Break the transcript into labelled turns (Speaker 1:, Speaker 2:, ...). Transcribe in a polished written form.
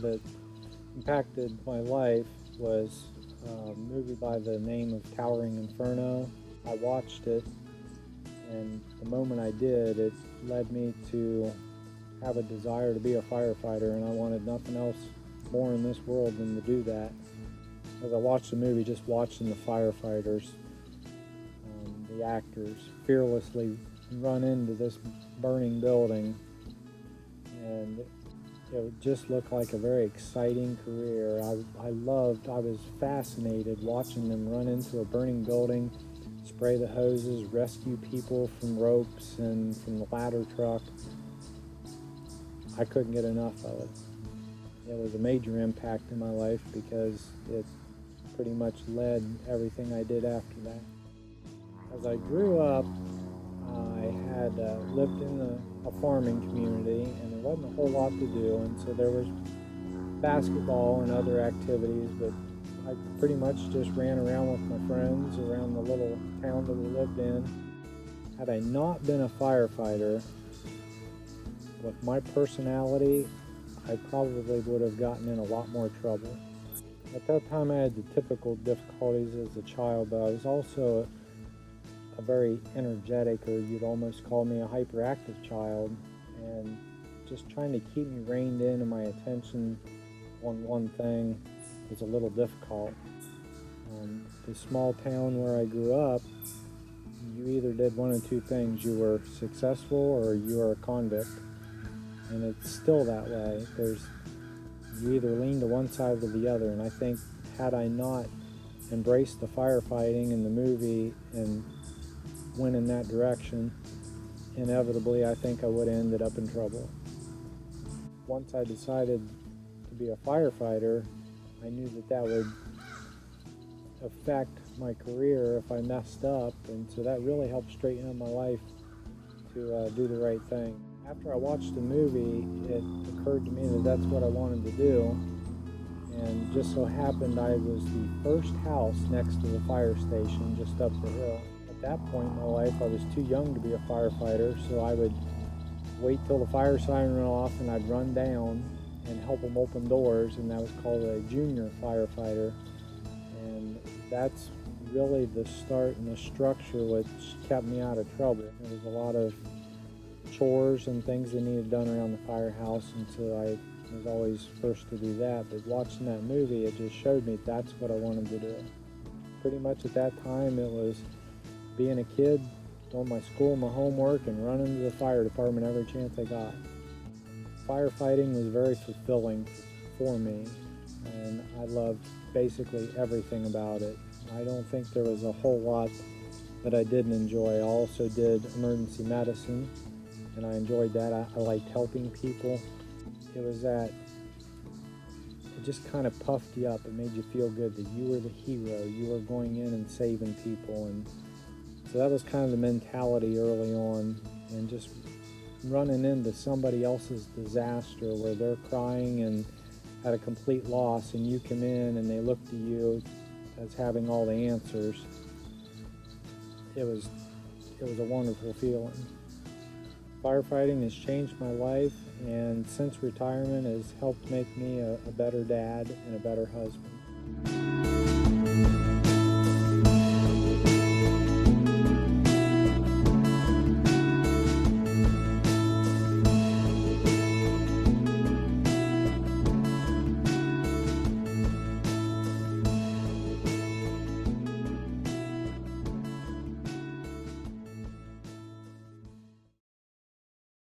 Speaker 1: that impacted my life was a movie by the name of Towering Inferno. I watched it, and the moment I did, it led me to have a desire to be a firefighter, and I wanted nothing else more in this world than to do that. As I watched the movie, just watching the firefighters, the actors, fearlessly run into this burning building, and it just looked like a very exciting career. I was fascinated watching them run into a burning building, spray the hoses, rescue people from ropes and from the ladder truck. I couldn't get enough of it. It was a major impact in my life because it pretty much led everything I did after that. As I grew up, I had lived in a farming community, and there wasn't a whole lot to do, and so there was basketball and other activities, but I pretty much just ran around with my friends around the little town that we lived in. Had I not been a firefighter, with my personality, I probably would have gotten in a lot more trouble. At that time, I had the typical difficulties as a child, but I was also a very energetic, or you'd almost call me a hyperactive child, and just trying to keep me reined in and my attention on one thing was a little difficult. The small town where I grew up, you either did one of two things: you were successful or you were a convict, and it's still that way. You either lean to one side or the other, and I think had I not embraced the firefighting in the movie and went in that direction, inevitably I think I would have ended up in trouble. Once I decided to be a firefighter, I knew that would affect my career if I messed up, and so that really helped straighten up my life to do the right thing. After I watched the movie, it occurred to me that that's what I wanted to do, and just so happened I was the first house next to the fire station just up the hill. At that point in my life, I was too young to be a firefighter, so I would wait till the fire siren went off and I'd run down and help them open doors, and that was called a junior firefighter. And that's really the start and the structure which kept me out of trouble. There was a lot of chores and things that needed done around the firehouse, and so I was always first to do that. But watching that movie, it just showed me that's what I wanted to do. Pretty much at that time, it was being a kid, doing my school, my homework, and running to the fire department every chance I got. Firefighting was very fulfilling for me, and I loved basically everything about it. I don't think there was a whole lot that I didn't enjoy. I also did emergency medicine, and I enjoyed that. I liked helping people. It was that it just kind of puffed you up. It made you feel good that you were the hero. You were going in and saving people, and so that was kind of the mentality early on. And just running into somebody else's disaster where they're crying and at a complete loss, and you come in and they look to you as having all the answers. It was a wonderful feeling. Firefighting has changed my life, and since retirement has helped make me a better dad and a better husband.